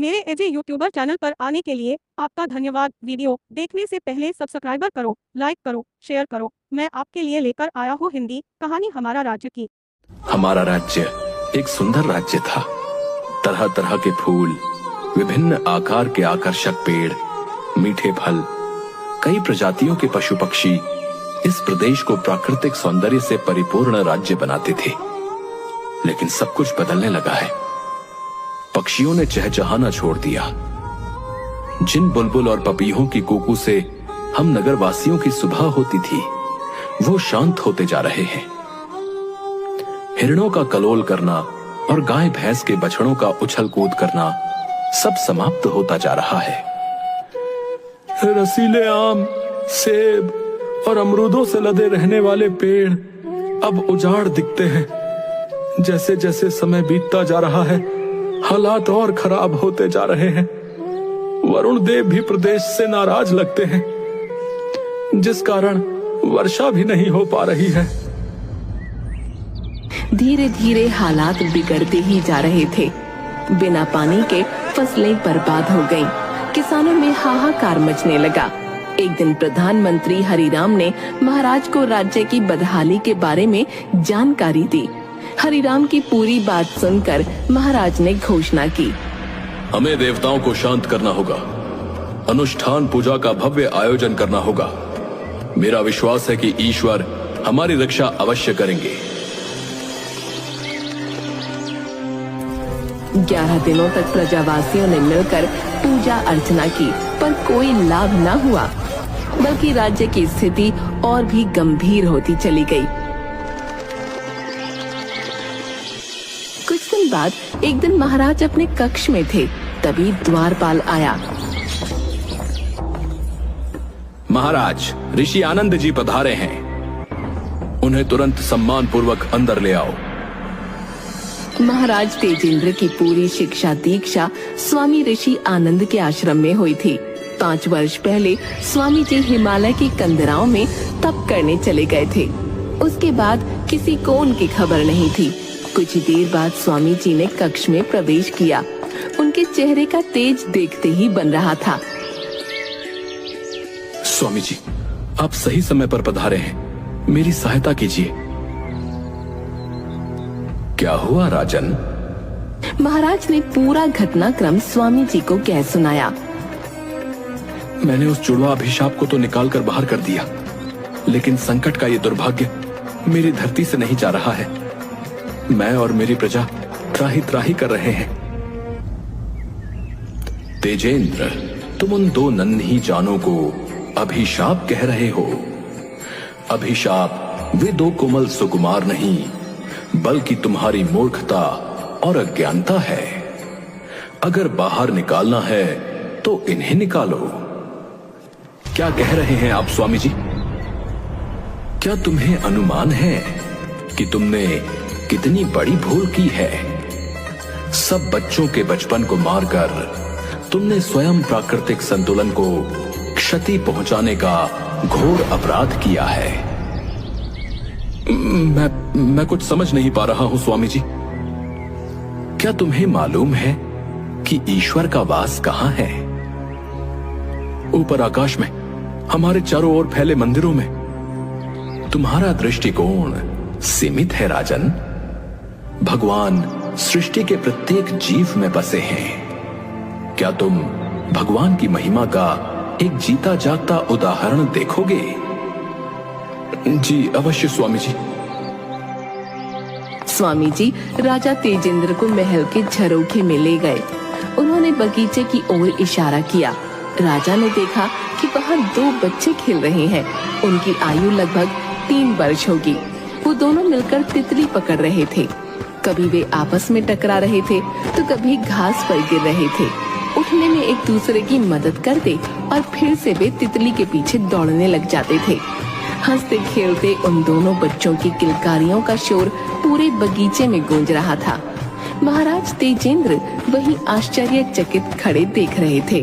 मेरे एजे YouTuber channel पर आने के लिए आपका धन्यवाद। वीडियो देखने से पहले सब्सक्राइबर करो, लाइक करो, शेयर करो। मैं आपके लिए लेकर आया हूँ हिंदी कहानी हमारा राज्य की। हमारा राज्य एक सुंदर राज्य था। तरह तरह के फूल, विभिन्न आकार के आकर्षक पेड़, मीठे फल, कई प्रजातियों के पशु पक्षी इस प्रदेश को प्राकृतिक सौंदर्य से परिपूर्ण राज्य बनाते थे। लेकिन सब कुछ बदलने लगा है। पक्षियों ने चहचहाना छोड़ दिया। जिन बुलबुल और पपीहों की कूकू से हम नगरवासियों की सुबह होती थी, वो शांत होते जा रहे हैं। हिरणों का कलोल करना और गाय भैंस के बछड़ों का उछल कूद करना सब समाप्त होता जा रहा है। रसीले आम, सेब और अमरूदों से लदे रहने वाले पेड़ अब उजाड़ दिखते हैं। जैसे जैसे समय बीतता जा रहा है, हालात और खराब होते जा रहे हैं। वरुण देव भी प्रदेश से नाराज लगते हैं, जिस कारण वर्षा भी नहीं हो पा रही है। धीरे धीरे हालात बिगड़ते ही जा रहे थे। बिना पानी के फसलें बर्बाद हो गईं। किसानों में हाहाकार मचने लगा। एक दिन प्रधानमंत्री हरिराम ने महाराज को राज्य की बदहाली के बारे में जानकारी दी। हरिराम की पूरी बात सुनकर महाराज ने घोषणा की, हमें देवताओं को शांत करना होगा। अनुष्ठान पूजा का भव्य आयोजन करना होगा। मेरा विश्वास है कि ईश्वर हमारी रक्षा अवश्य करेंगे। 11 दिनों तक प्रजावासियों ने मिलकर पूजा अर्चना की, पर कोई लाभ न हुआ, बल्कि राज्य की स्थिति और भी गंभीर होती चली गई। कुछ दिन बाद एक दिन महाराज अपने कक्ष में थे, तभी द्वारपाल आया। महाराज, ऋषि आनंद जी पधारे हैं। उन्हें तुरंत सम्मान पूर्वक अंदर ले आओ। महाराज तेजेंद्र की पूरी शिक्षा दीक्षा स्वामी ऋषि आनंद के आश्रम में हुई थी। 5 वर्ष पहले स्वामी जी हिमालय की कंदराओं में तप करने चले गए थे। उसके बाद किसी को उनकी खबर नहीं थी। कुछ देर बाद स्वामी जी ने कक्ष में प्रवेश किया। उनके चेहरे का तेज देखते ही बन रहा था। स्वामी जी, आप सही समय पर पधारे हैं। मेरी सहायता कीजिए। क्या हुआ राजन? महाराज ने पूरा घटनाक्रम स्वामी जी को कह सुनाया। मैंने उस जुड़वा अभिशाप को तो निकाल कर बाहर कर दिया, लेकिन संकट का ये दुर्भाग्य मेरी धरती से नहीं जा रहा है। मैं और मेरी प्रजा त्राही त्राही कर रहे हैं। तेजेंद्र, तुम उन 2 नन्ही जानों को अभिशाप कह रहे हो। अभिशाप वे 2 कोमल सुकुमार नहीं, बल्कि तुम्हारी मूर्खता और अज्ञानता है। अगर बाहर निकालना है तो इन्हें निकालो। क्या कह रहे हैं आप स्वामी जी? क्या तुम्हें अनुमान है कि तुमने कितनी बड़ी भूल की है? सब बच्चों के बचपन को मारकर तुमने स्वयं प्राकृतिक संतुलन को क्षति पहुंचाने का घोर अपराध किया है। मैं कुछ समझ नहीं पा रहा हूं स्वामी जी। क्या तुम्हें मालूम है कि ईश्वर का वास कहां है? ऊपर आकाश में, हमारे चारों ओर फैले मंदिरों में। तुम्हारा दृष्टिकोण सीमित है राजन। भगवान सृष्टि के प्रत्येक जीव में बसे हैं। क्या तुम भगवान की महिमा का एक जीता जागता उदाहरण देखोगे? जी अवश्य स्वामी जी। स्वामी जी राजा तेजेंद्र को महल के झरोखे में ले गए। उन्होंने बगीचे की ओर इशारा किया। राजा ने देखा कि वहाँ 2 बच्चे खेल रहे हैं। उनकी आयु लगभग 3 वर्ष होगी। वो दोनों मिलकर तितली पकड़ रहे थे। कभी वे आपस में टकरा रहे थे तो कभी घास पर गिर रहे थे। उठने में एक दूसरे की मदद करते और फिर से वे तितली के पीछे दौड़ने लग जाते थे। हंसते खेलते उन दोनों बच्चों की किलकारियों का शोर पूरे बगीचे में गूंज रहा था। महाराज तेजेंद्र वहीं आश्चर्यचकित खड़े देख रहे थे।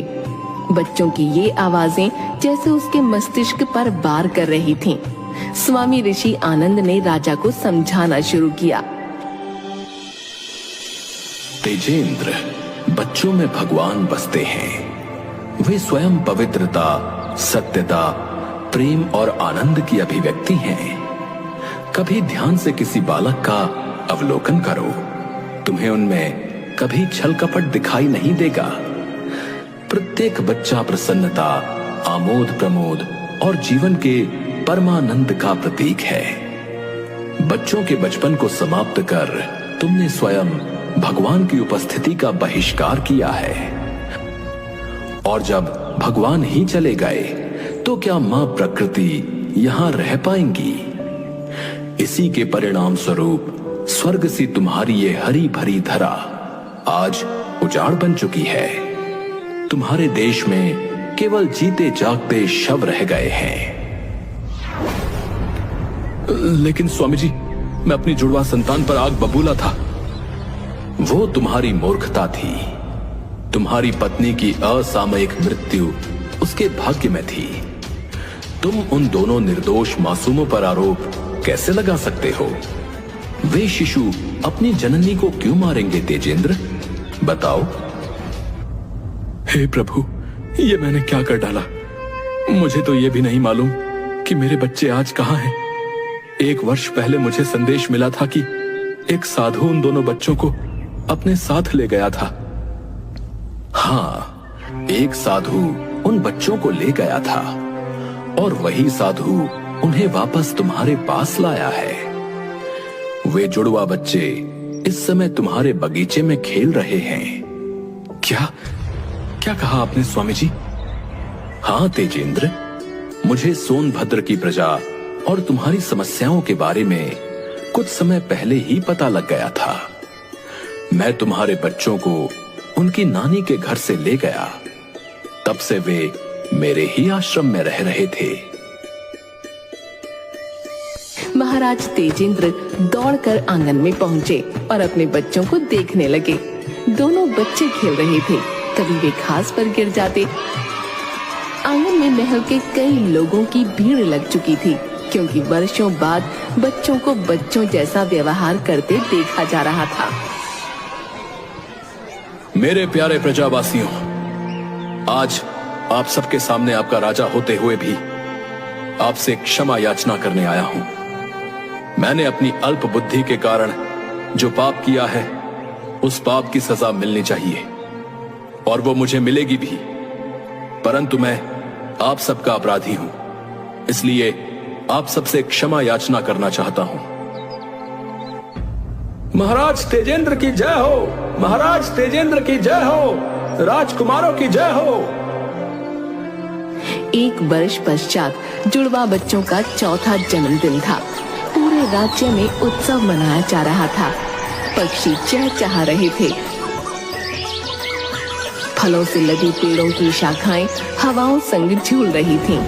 बच्चों की ये आवाजें जैसे उसके मस्तिष्क पर वार कर रही थीं। स्वामी ऋषि आनंद ने राजा को समझाना शुरू किया। तेजेंद्र, बच्चों में भगवान बसते हैं। वे स्वयं पवित्रता, सत्यता, प्रेम और आनंद की अभिव्यक्ति हैं। कभी ध्यान से किसी बालक का अवलोकन करो, तुम्हें उनमें कभी छल कपट दिखाई नहीं देगा। प्रत्येक बच्चा प्रसन्नता, आमोद प्रमोद और जीवन के परमानंद का प्रतीक है। बच्चों के बचपन को समाप्त कर तुमने स्वयं भगवान की उपस्थिति का बहिष्कार किया है। और जब भगवान ही चले गए तो क्या मां प्रकृति यहां रह पाएंगी? इसी के परिणाम स्वरूप स्वर्ग सी तुम्हारी ये हरी भरी धरा आज उजाड़ बन चुकी है। तुम्हारे देश में केवल जीते जागते शव रह गए हैं। लेकिन स्वामी जी, मैं अपनी जुड़वा संतान पर आग बबूला था। वो तुम्हारी मूर्खता थी। तुम्हारी पत्नी की असामयिक मृत्यु उसके भाग्य में थी। तुम उन दोनों निर्दोष मासूमों पर आरोप कैसे लगा सकते हो? वे शिशु अपनी जननी को क्यों मारेंगे तेजेंद्र? बताओ। हे प्रभु, ये मैंने क्या कर डाला? मुझे तो ये भी नहीं मालूम कि मेरे बच्चे आज कहां हैं। 1 वर्ष पहले मुझे संदेश मिला था कि एक साधु उन दोनों बच्चों को अपने साथ ले गया था। हाँ, एक साधु उन बच्चों को ले गया था और वही साधु उन्हें वापस तुम्हारे पास लाया है। वे जुड़वा बच्चे इस समय तुम्हारे बगीचे में खेल रहे हैं। क्या कहा आपने स्वामी जी? हाँ तेजेंद्र, मुझे सोनभद्र की प्रजा और तुम्हारी समस्याओं के बारे में कुछ समय पहले ही पता लग गया था। मैं तुम्हारे बच्चों को उनकी नानी के घर से ले गया। तब से वे मेरे ही आश्रम में रह रहे थे। महाराज तेजेंद्र दौड़कर आंगन में पहुंचे और अपने बच्चों को देखने लगे। दोनों बच्चे खेल रहे थे। कभी वे घास पर गिर जाते। आंगन में महल के कई लोगों की भीड़ लग चुकी थी, क्योंकि वर्षों बाद बच्चों को बच्चों जैसा व्यवहार करते देखा जा रहा था। मेरे प्यारे प्रजावासियों, आज आप सबके सामने आपका राजा होते हुए भी आपसे क्षमा याचना करने आया हूं। मैंने अपनी अल्प बुद्धि के कारण जो पाप किया है, उस पाप की सजा मिलनी चाहिए और वो मुझे मिलेगी भी। परंतु मैं आप सबका अपराधी हूं, इसलिए आप सबसे क्षमा याचना करना चाहता हूं। महाराज तेजेंद्र की जय हो! महाराज तेजेंद्र की जय हो! राजकुमारों की जय हो! 1 वर्ष पश्चात जुड़वा बच्चों का चौथा जन्मदिन था। पूरे राज्य में उत्सव मनाया जा रहा था। पक्षी चहचहा रहे थे। फलों से लदी पेड़ों की शाखाएं हवाओं संग झूल रही थीं।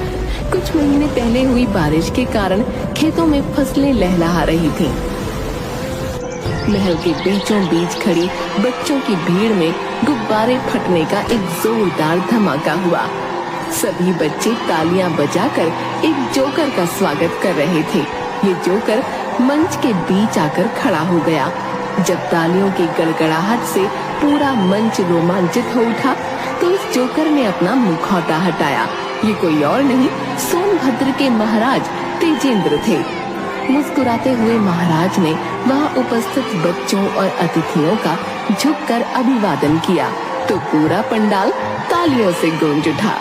कुछ महीने पहले हुई बारिश के कारण खेतों में फसलें लहलहा रही थीं। महल के बीचों बीच खड़ी बच्चों की भीड़ में गुब्बारे फटने का एक जोरदार धमाका हुआ। सभी बच्चे तालियां बजाकर एक जोकर का स्वागत कर रहे थे। ये जोकर मंच के बीच आकर खड़ा हो गया। जब तालियों की गड़गड़ाहट से पूरा मंच रोमांचित हो उठा, तो उस जोकर ने अपना मुखौटा हटाया। ये कोई और नहीं, सोनभद्र के महाराज तेजेंद्र थे। मुस्कुराते हुए महाराज ने वहां उपस्थित बच्चों और अतिथियों का झुककर अभिवादन किया, तो पूरा पंडाल तालियों से गूंज उठा।